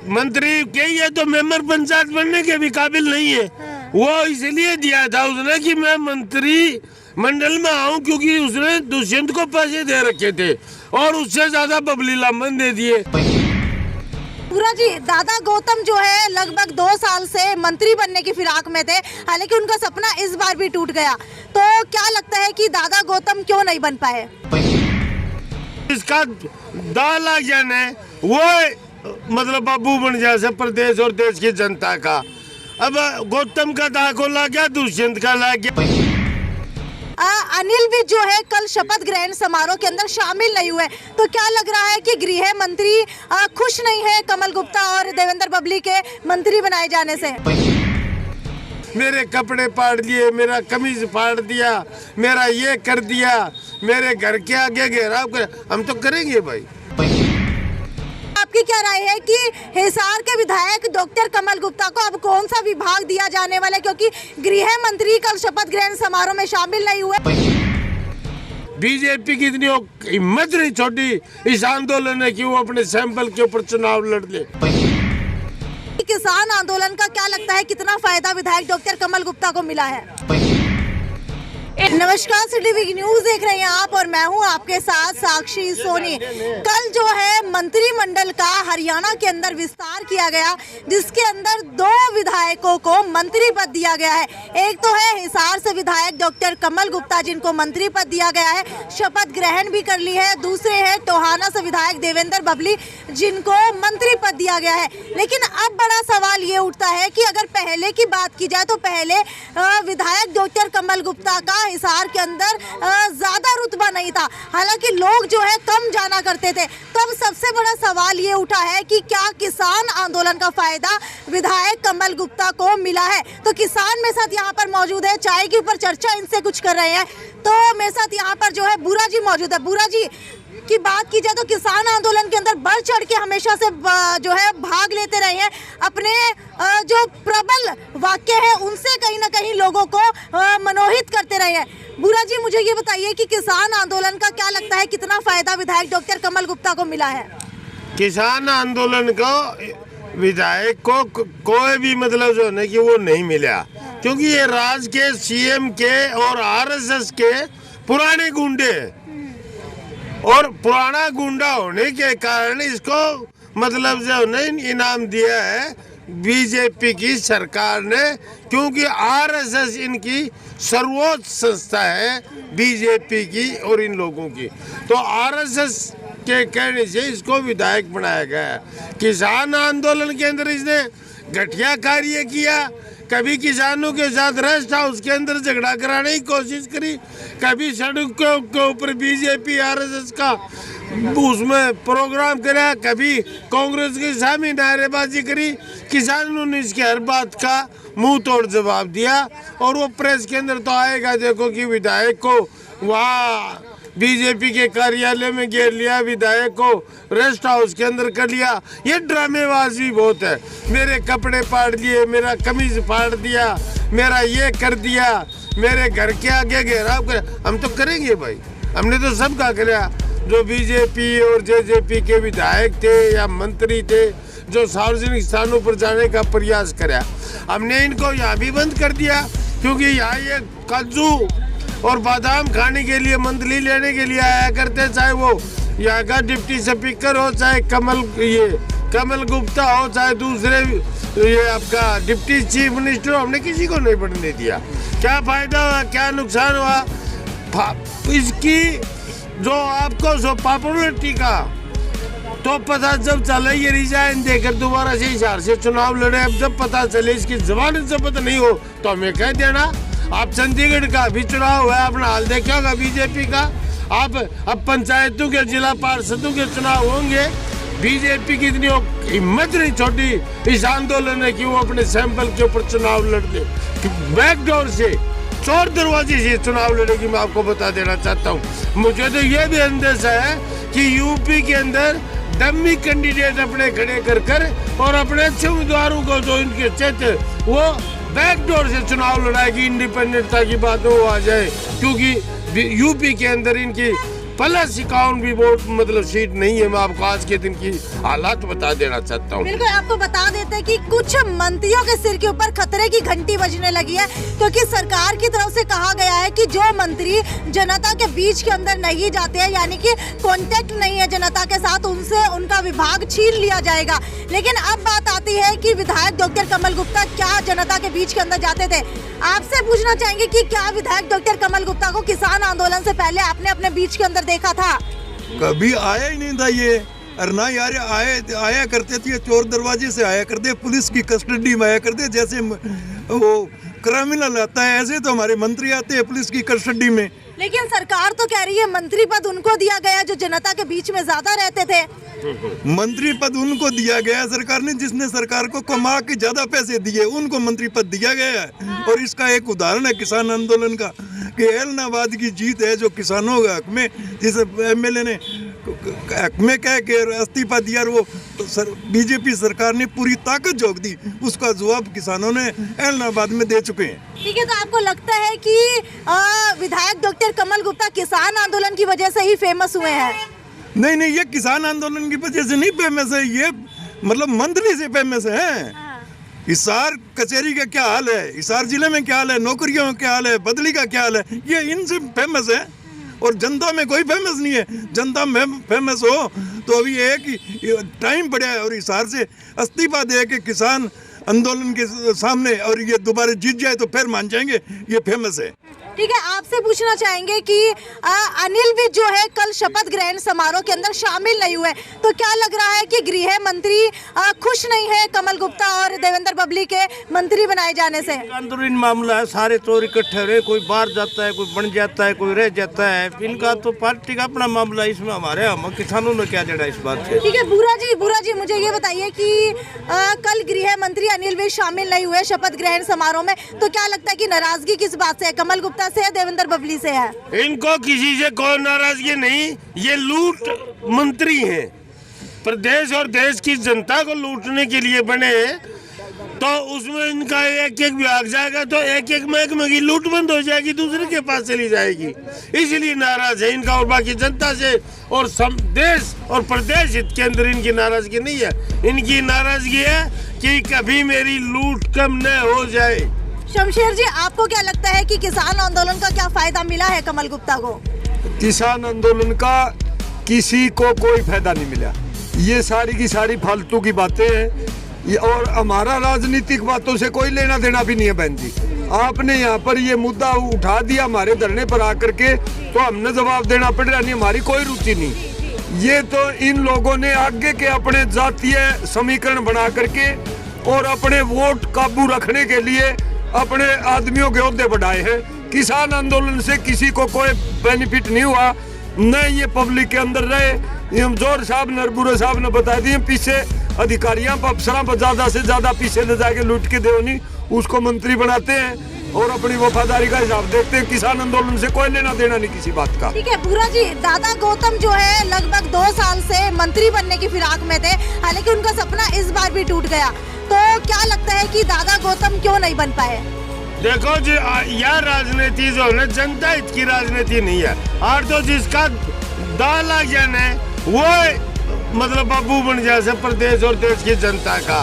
मंत्री के ये तो मेंबर पंचायत बनने के भी काबिल नहीं है। वो इसलिए दिया था उसने कि मैं मंत्री मंडल में आऊं, क्योंकि उसने दुष्यंत को पैसे दे रखे थे और उससे ज्यादा बबली लामन दे दिए। पूरा जी, दादा गौतम जो है लगभग 2 साल से मंत्री बनने की फिराक में थे, हालांकि उनका सपना इस बार भी टूट गया। तो क्या लगता है कि दादा गौतम क्यों नहीं बन पाए? इसका दाल लग जाने वो मतलब बाबू बन जाए प्रदेश और देश की जनता का। अब गौतम का दाखो लग गया, दुष्यंत का लग गया। अनिल भी जो है कल शपथ ग्रहण समारोह के अंदर शामिल नहीं हुए, तो क्या लग रहा है कि गृह मंत्री खुश नहीं है कमल गुप्ता और देवेंद्र बबली के मंत्री बनाए जाने से? मेरे कपड़े फाड़ दिए, मेरा कमीज फाड़ दिया, मेरा ये कर दिया, मेरे घर के आगे घेराव कर, हम तो करेंगे भाई। आपकी क्या राय है कि हिसार के विधायक डॉक्टर कमल गुप्ता को अब कौन सा विभाग दिया जाने वाला है, क्योंकि गृह मंत्री कल शपथ ग्रहण समारोह में शामिल नहीं हुए? बीजेपी की इतनी हिम्मत नहीं छोड़ी इस आंदोलन ने कि वो अपने सैंपल के ऊपर चुनाव लड़ ले। किसान आंदोलन का क्या लगता है, कितना फायदा विधायक डॉक्टर कमल गुप्ता को मिला है? नमस्कार, सिटी वीक न्यूज देख रहे हैं आप और मैं हूं आपके साथ साक्षी सोनी। कल जो है मंत्रिमंडल का हरियाणा के अंदर विस्तार किया गया, जिसके अंदर 2 विधायकों को मंत्री पद दिया गया है। एक तो है हिसार से विधायक डॉक्टर कमल गुप्ता, जिनको मंत्री पद दिया गया है, शपथ ग्रहण भी कर ली है। दूसरे है टोहाना से विधायक देवेंद्र बबली, जिनको मंत्री पद दिया गया है। लेकिन अब बड़ा सवाल ये उठता है कि अगर पहले की बात की जाए तो पहले विधायक डॉक्टर कमल गुप्ता का हिसार के अंदर ज्यादा रुतबा नहीं था, हालांकि लोग जो है कम जाना करते थे। तो अब सबसे बड़ा सवाल ये उठा है कि क्या किसान आंदोलन का फायदा विधायक कमल गुप्ता को मिला है? तो किसान मेरे साथ यहाँ पर मौजूद है, चाय के ऊपर चर्चा इनसे कुछ कर रहे हैं। तो मेरे साथ यहाँ पर जो है बुरा जी मौजूद है। बुरा जी की बात की जाए तो किसान आंदोलन के अंदर बढ़ चढ़ के हमेशा से जो है भाग लेते रहे हैं, अपने जो प्रबल वाक्य है उनसे कहीं ना कहीं लोगों को मनोहित करते रहे हैं। बुरा जी, मुझे ये बताइए कि किसान आंदोलन का क्या लगता है, कितना फायदा विधायक डॉक्टर कमल गुप्ता को मिला है? किसान आंदोलन को विधायक को कोई भी मतलब जो है कि वो नहीं मिला, क्योंकि ये राज्य के सीएम के और आरएसएस के पुराने गुंडे और पुराना गुंडा होने के कारण इसको मतलब जो नहीं इनाम दिया है बीजेपी की सरकार ने, क्योंकि आरएसएस इनकी सर्वोच्च संस्था है बीजेपी की और इन लोगों की। तो आरएसएस के कहने से इसको विधायक बनाया गया। किसान आंदोलन के अंदर इसने घटिया कार्य किया, कभी किसानों के साथ रेस्ट हाउस के अंदर झगड़ा कराने की कोशिश करी, कभी सड़कों के ऊपर बीजेपी आरएसएस का उसमें प्रोग्राम करा, कभी कांग्रेस के सामने नारेबाजी करी। किसानों ने इसके हर बात का मुंह तोड़ जवाब दिया और वो प्रेस के अंदर तो आएगा देखो कि विधायक को वहाँ बीजेपी के कार्यालय में घेर लिया, विधायक को रेस्ट हाउस के अंदर कर लिया। ये ड्रामेबाजी बहुत है। मेरे कपड़े फाड़ दिए, मेरा कमीज फाड़ दिया, मेरा ये कर दिया, मेरे घर के आगे घेराव कर, हम तो करेंगे भाई। हमने तो सबका किया, जो बीजेपी और जेजेपी के विधायक थे या मंत्री थे जो सार्वजनिक स्थानों पर जाने का प्रयास करा, हमने इनको यहाँ भी बंद कर दिया, क्योंकि यहाँ ये काजू और बादाम खाने के लिए मंथली लेने के लिए आया करते, चाहे वो यहाँ का डिप्टी स्पीकर हो, चाहे कमल गुप्ता हो, चाहे दूसरे ये आपका डिप्टी चीफ मिनिस्टर हो। हमने किसी को नहीं बढ़ने दिया। क्या फायदा हुआ, क्या नुकसान हुआ इसकी जो आपको जो पॉपुलरिटी का तो पता जब चले ये रिजाइन देकर दोबारा से हिसार से चुनाव लड़े, अब जब पता चले इसकी जबान जब्त नहीं हो तो हमें कह देना। आप चंडीगढ़ का भी चुनाव हुआ, अपना हाल देखा होगा बीजेपी का। आप अब पंचायतों के जिला पार्षदों के चुनाव होंगे, बीजेपी की इतनी हिम्मत नहीं छोड़ी इस आंदोलन ने कि वो अपने सैंपल के ऊपर चुनाव लड़ दे। बैकडोर से, चोर दरवाजे से चुनाव लड़ेगी, मैं आपको बता देना चाहता हूँ। मुझे तो ये भी अंदेशा है कि यूपी के अंदर डम्मी कैंडिडेट अपने खड़े कर और अपने अच्छे उम्मीदवारों को जो इनके चेत वो बैकडोर से चुनाव लड़ाएगी। इंडिपेंडेंटता की बात वो आ जाए, क्योंकि यूपी के अंदर इनकी प्लस 51 भी वोट मतलब सीट नहीं है। मैं आपको आज के दिन की हालात बता देना चाहता हूँ। बिल्कुल, आपको बता देते हैं कि कुछ मंत्रियों के सिर के ऊपर खतरे की घंटी बजने लगी है, क्योंकि सरकार की तरफ से कहा गया है कि जो मंत्री जनता के बीच के अंदर नहीं जाते हैं, यानी कि कांटेक्ट नहीं है जनता के साथ, उनसे उनका विभाग छीन लिया जाएगा। लेकिन अब बात आती है कि विधायक डॉक्टर कमल गुप्ता क्या जनता के बीच के अंदर जाते थे? आपसे पूछना चाहेंगे कि क्या विधायक डॉक्टर कमल गुप्ता को किसान आंदोलन से पहले आपने अपने बीच के अंदर देखा था? कभी आया ही नहीं था ये, और ना यार आया करते थे, चोर दरवाजे से आया करते, पुलिस की कस्टडी में आया करते, जैसे वो क्रिमिनल आता है ऐसे तो हमारे मंत्री आते हैं पुलिस की कस्टडी में। लेकिन सरकार तो कह रही है मंत्री पद उनको दिया गया जो जनता के बीच में ज्यादा रहते थे। मंत्री पद उनको दिया गया है सरकार ने जिसने सरकार को कमा के ज्यादा पैसे दिए, उनको मंत्री पद दिया गया है। और इसका एक उदाहरण है किसान आंदोलन का, कि एलनाबाद की जीत है जो किसानों के हक में, जिस एमएलए ने हक में कह के इस्तीफा दिया, और वो बीजेपी सरकार ने पूरी ताकत झोंक दी, उसका जवाब किसानों ने एलनाबाद में दे चुके हैं। ठीक है, तो आपको लगता है कि विधायक डॉक्टर कमल गुप्ता किसान आंदोलन की वजह से ही फेमस हुए हैं? नहीं, ये किसान आंदोलन की वजह से नहीं फेमस है, ये मतलब मंथली से फेमस है। हिसार कचहरी का क्या हाल है, हिसार जिले में क्या हाल है, नौकरियों का क्या हाल है, बदली का क्या हाल है, ये इनसे फेमस है। और जनता में कोई फेमस नहीं है। जनता में फेमस हो तो अभी एक टाइम पड़ा है, और हिसार से इस्तीफा दे के किसान आंदोलन के सामने और ये दोबारा जीत जाए तो फिर मान जाएंगे ये फेमस है। ठीक है, आपसे पूछना चाहेंगे कि अनिल विज जो है कल शपथ ग्रहण समारोह के अंदर शामिल नहीं हुए, तो क्या लग रहा है कि गृह मंत्री खुश नहीं है कमल गुप्ता और देवेंद्र बबली के मंत्री बनाए जाने से? अंदरूनी मामला है, सारे चोर इकट्ठे रहे, कोई बाहर जाता है, कोई बन जाता है, कोई रह जाता है। इनका तो पार्टी का अपना मामला है, इसमें हमारे हम किसानों ने क्या जड़ा इस बात से। ठीक है, बुरा जी मुझे ये बताइए कि कल गृह मंत्री अनिल विज शामिल नहीं हुए शपथ ग्रहण समारोह में, तो क्या लगता है कि नाराजगी किस बात से है? कमल गुप्ता से है, देवेंद्र बबली से है? इनको किसी से कोई नाराजगी नहीं, ये लूट मंत्री हैं, प्रदेश और देश की जनता को लूटने के लिए बने हैं। तो उसमें इनका एक एक विभाग जाएगा तो एक एक महकमे की लूट बंद हो जाएगी, दूसरे के पास चली जाएगी, इसलिए नाराज है इनका। और बाकी जनता से और देश और प्रदेश हित के अंदर इनकी नाराजगी नहीं है। इनकी नाराजगी है कि कभी मेरी लूट कम न हो जाए। शमशेर जी, आपको क्या लगता है कि किसान आंदोलन का क्या फायदा मिला है कमल गुप्ता को? किसान आंदोलन का किसी को कोई फायदा नहीं मिला, ये सारी की सारी फालतू की बातें हैं, और हमारा राजनीतिक बातों से कोई लेना देना भी नहीं है। बहन जी, आपने यहाँ पर ये मुद्दा उठा दिया हमारे धरने पर आकर के, तो हमने जवाब देना पड़ रहा, नहीं हमारी कोई रुचि नहीं। ये तो इन लोगों ने आगे के अपने जातीय समीकरण बना करके और अपने वोट काबू रखने के लिए अपने आदमियों के ओहदे बढ़ाए हैं। किसान आंदोलन से किसी को कोई बेनिफिट नहीं हुआ, न ये पब्लिक के अंदर रहे। जोर साहब नरबुरे साहब ने बता दिए, पीछे अधिकारियों पर अफसरों पर ज्यादा से ज्यादा पीछे ले जाके लूट के देवनी उसको मंत्री बनाते हैं और अपनी वफादारी का हिसाब देखते हैं। किसान आंदोलन से कोई लेना देना नहीं किसी बात का। ठीक है, बुरा जी, दादा गौतम जो है लगभग 2 साल से मंत्री बनने की फिराक में थे, हालांकि उनका सपना इस बार भी टूट गया, तो क्या लगता है कि दादा गौतम क्यों नहीं बन पाए? देखो जी, यह राजनीति जो है जनता हित की राजनीति नहीं है। और तो जिसका दाल आ गया न वो मतलब बाबू बन जाए प्रदेश और देश की जनता का।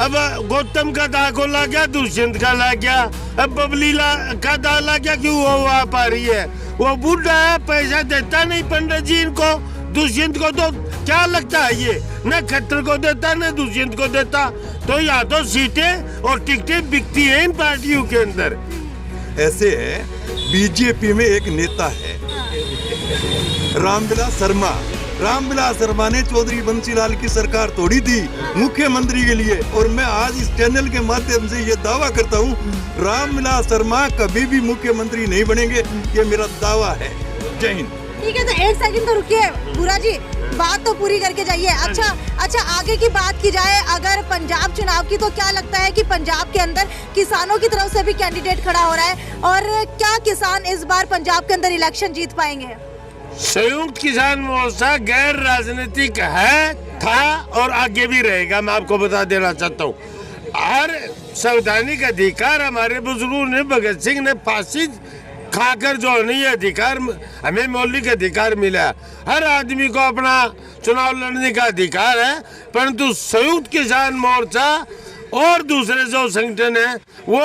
अब गौतम का दाग को ला गया, दुष्यंत का ला गया, अब बबली का दाग ला गया, क्यों वो आ पा रही है? वो बूढ़ा है, पैसा देता नहीं पंडित जी इनको। दुष्यंत को तो क्या लगता है ये न खट्टर को देता न दुष्यंत को देता, तो यहाँ तो सीटें और टिकटें बिकती हैं इन पार्टियों के अंदर। ऐसे है, बीजेपी में एक नेता है रामविलास शर्मा। रामविलास शर्मा ने चौधरी बंसीलाल की सरकार तोड़ी थी मुख्यमंत्री के लिए, और मैं आज इस चैनल के माध्यम से ये दावा करता हूँ रामविलास शर्मा कभी भी मुख्यमंत्री नहीं बनेंगे, ये मेरा दावा है। जय हिंद। ठीक है, तो एक सेकंड तो रुकिए बुरा जी, बात तो पूरी करके जाइए। अच्छा, आगे की बात की जाए अगर पंजाब चुनाव की, तो क्या लगता है कि पंजाब के अंदर किसानों की तरफ से भी कैंडिडेट खड़ा हो रहा है, और क्या किसान इस बार पंजाब के अंदर इलेक्शन जीत पाएंगे? संयुक्त किसान मोर्चा गैर राजनीतिक है, था और आगे भी रहेगा। मैं आपको बता देना चाहता हूँ, हर संवैधानिक अधिकार हमारे बुजुर्गों ने, भगत सिंह ने फांसी खाकर जो नहीं अधिकार, हमें मौलिक अधिकार मिला। हर आदमी को अपना चुनाव लड़ने का अधिकार है, परंतु संयुक्त किसान मोर्चा और दूसरे जो संगठन है वो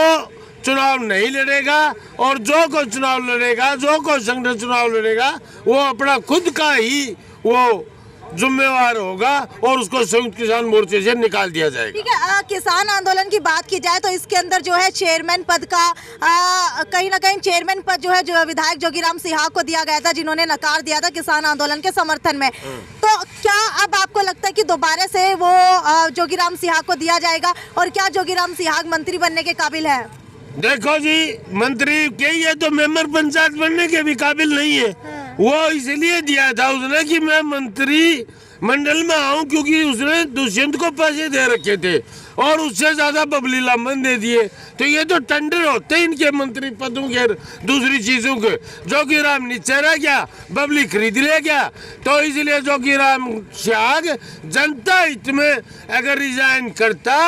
चुनाव नहीं लड़ेगा। और जो कोई चुनाव लड़ेगा, जो कोई संगठन चुनाव लड़ेगा, वो अपना खुद का ही वो जिम्मेवार होगा और उसको संयुक्त किसान मोर्चे से निकाल दिया जाएगा। ठीक है, किसान आंदोलन की बात की जाए तो इसके अंदर जो है चेयरमैन पद का कहीं ना कहीं चेयरमैन पद जो है जो विधायक जोगीराम सिहाग को दिया गया था, जिन्होंने नकार दिया था किसान आंदोलन के समर्थन में। तो क्या अब आपको लगता है कि दोबारा से वो जोगीराम सिहाग को दिया जाएगा, और क्या जोगीराम सिहाग मंत्री बनने के काबिल है? देखो जी, मंत्री के ये तो मेंबर पंचायत बनने के भी काबिल नहीं है। वो इसलिए दिया था उसने कि मैं मंत्री मंडल में आऊं, क्योंकि उसने दुष्यंत को पैसे दे रखे थे और उससे ज्यादा बबली लामन दे दिए। तो ये तो टेंडर होते इनके मंत्री पदों के, दूसरी चीजों के। जोगीराम नीचे रह गया, बबली खरीद ले गया। तो इसलिए जोगीराम सिहाग जनता हित में अगर रिजाइन करता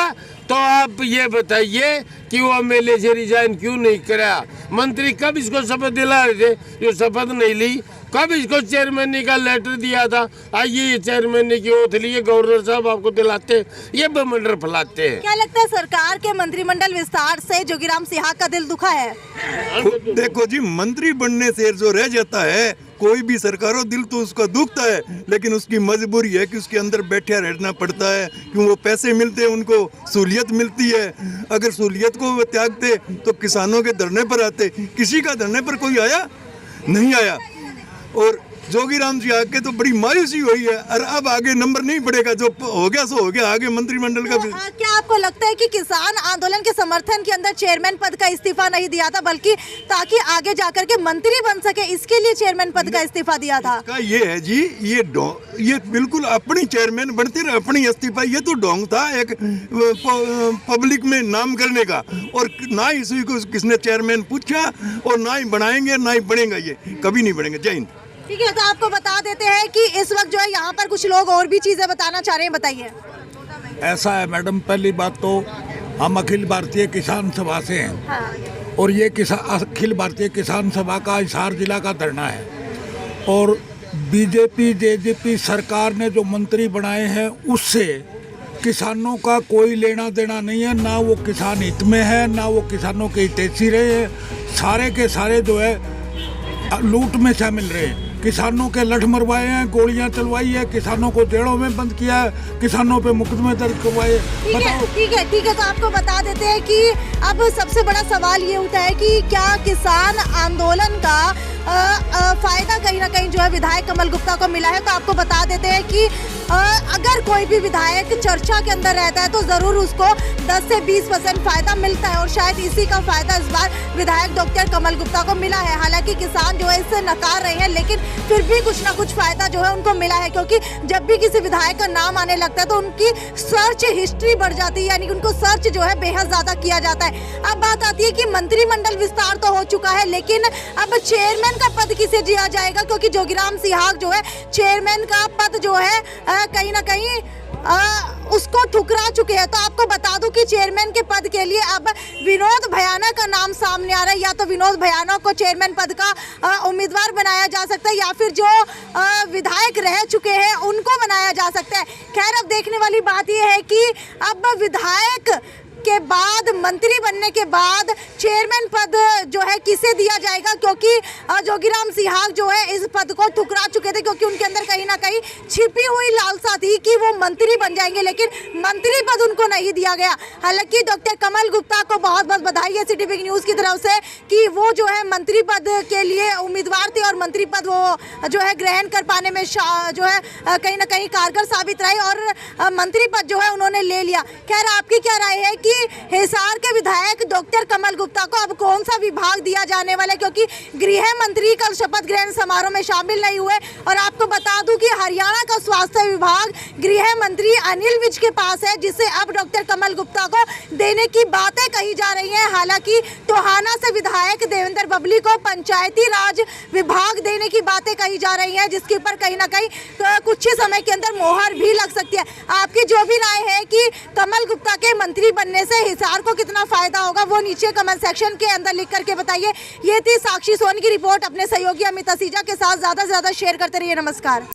तो आप ये बताइए कि वो एमएलए से रिजाइन क्यों नहीं करा? मंत्री कब इसको शपथ दिला रहे थे, जो शपथ नहीं ली? कब इसको चेयरमैन का लेटर दिया था? आइए ये चेयरमैन की ओथ लिए, गवर्नर साहब आपको दिलाते, ये बमंडर फैलाते हैं। क्या लगता है सरकार के मंत्रिमंडल विस्तार से जोगीराम सिहाग का दिल दुखा है? देखो जी, मंत्री बनने से जो रह जाता है, कोई भी सरकार हो, दिल तो उसका दुखता है, लेकिन उसकी मजबूरी है कि उसके अंदर बैठे रहना पड़ता है, क्यों वो पैसे मिलते हैं, उनको सहूलियत मिलती है। अगर सहूलियत को वो त्यागते तो किसानों के धरने पर आते। किसी का धरने पर कोई आया नहीं आया। और जोगीराम सिहाग के तो बड़ी मायूसी हुई है, और अब आगे नंबर नहीं बढ़ेगा, जो हो गया सो हो गया, आगे मंत्रिमंडल का तो, क्या आपको लगता है कि किसान आंदोलन के समर्थन के अंदर चेयरमैन पद का इस्तीफा नहीं दिया था, बल्कि ताकि आगे जाकर के मंत्री बन सके, इसके लिए चेयरमैन पद का इस्तीफा दिया था? का ये है जी, ये बिल्कुल अपनी चेयरमैन बनती रहे, अपनी इस्तीफा, ये तो ढोंग था एक पब्लिक में नाम करने का। और ना ही इसी को किसने चेयरमैन पूछा, और ना ही बनाएंगे, ना ही बनेगा, ये कभी नहीं बनेंगे। जय हिंद। ठीक है, तो आपको बता देते हैं कि इस वक्त जो है यहाँ पर कुछ लोग और भी चीजें बताना चाह रहे हैं, बताइए। ऐसा है मैडम, पहली बात तो हम अखिल भारतीय किसान सभा से हैं। हाँ। और ये अखिल भारतीय किसान सभा का हिसार जिला का धरना है। और बीजेपी जेजेपी सरकार ने जो मंत्री बनाए हैं उससे किसानों का कोई लेना देना नहीं है, ना वो किसान हित में है, ना वो किसानों के हितैषी रहे हैं। सारे के सारे जो है लूट में शामिल रहे। किसानों के लठ मरवाए हैं, गोलियां चलवाई है, किसानों को जेलों में बंद किया है, किसानों पे मुकदमे दर्ज करवाए। ठीक है, तो आपको बता देते हैं कि अब सबसे बड़ा सवाल ये उठा है कि क्या किसान आंदोलन का फायदा कहीं ना कहीं जो है विधायक कमल गुप्ता को मिला है? तो आपको बता देते हैं कि अगर कोई भी विधायक चर्चा के अंदर रहता है तो जरूर उसको 10 से 20% फायदा मिलता है, और शायद इसी का फायदा इस बार विधायक डॉक्टर कमल गुप्ता को मिला है। हालांकि किसान जो है इससे नकार रहे हैं, लेकिन फिर भी कुछ ना कुछ फायदा जो है उनको मिला है, क्योंकि जब भी किसी विधायक का नाम आने लगता है तो उनकी सर्च हिस्ट्री बढ़ जाती है, यानी कि उनको सर्च जो है बेहद ज्यादा किया जाता है। अब बात आती है कि मंत्रिमंडल विस्तार तो हो चुका है, लेकिन अब चेयरमैन का पद किसे दिया जाएगा? क्योंकि जोगीराम सिहाग जो है चेयरमैन का पद जो है कहीं ना कहीं उसको ठुकरा चुके हैं। तो आपको बता दूं कि चेयरमैन के पद के लिए अब विनोद भयाना का नाम सामने आ रहा है। या तो विनोद भयाना को चेयरमैन पद का उम्मीदवार बनाया जा सकता है, या फिर जो विधायक रह चुके हैं उनको बनाया जा सकता है। खैर, अब देखने वाली बात यह है कि अब विधायक के बाद, मंत्री बनने के बाद चेयरमैन पद जो है किसे दिया जाएगा, क्योंकि जोगीराम सिहाग जो है इस पद को ठुकरा चुके थे, क्योंकि उनके अंदर कहीं ना कहीं छिपी हुई लालसा थी कि वो मंत्री बन जाएंगे, लेकिन मंत्री पद उनको नहीं दिया गया। हालांकि डॉक्टर कमल गुप्ता को बहुत बहुत बधाई है सिटी न्यूज़ की तरफ से कि वो जो है मंत्री पद के लिए उम्मीदवार थे, और मंत्री पद वो जो है ग्रहण कर पाने में जो है कहीं ना कहीं कारगर साबित रहे, और मंत्री पद जो है उन्होंने ले लिया। खैर, आपकी क्या राय है कि हिसार के विधायक डॉक्टर कमल गुप्ता को अब कौन सा विभाग दिया जाने वाला है? क्योंकि गृह मंत्री कल शपथ ग्रहण समारोह में शामिल नहीं हुए, और आपको बता दूं कि हरियाणा का स्वास्थ्य विभाग गृह मंत्री अनिल विज के पास है, जिसे अब डॉक्टर कमल गुप्ता को देने की बातें कही जा रही हैं। हालांकि टोहाना से विधायक देवेंद्र बबली को पंचायती राज विभाग देने की बातें कही जा रही हैं, जिसके ऊपर कहीं ना कहीं कुछ ही समय के अंदर मोहर भी लग सकती है। आपकी जो भी राय है कि कमल गुप्ता के मंत्री बनने से हिसार को कितना फायदा होगा, वो नीचे कमेंट सेक्शन के अंदर लिख करके बताइए। ये थी साक्षी सोनी की रिपोर्ट। अपने सहयोगी अमित असीजा के साथ ज्यादा से ज्यादा शेयर करते रहिए। नमस्कार।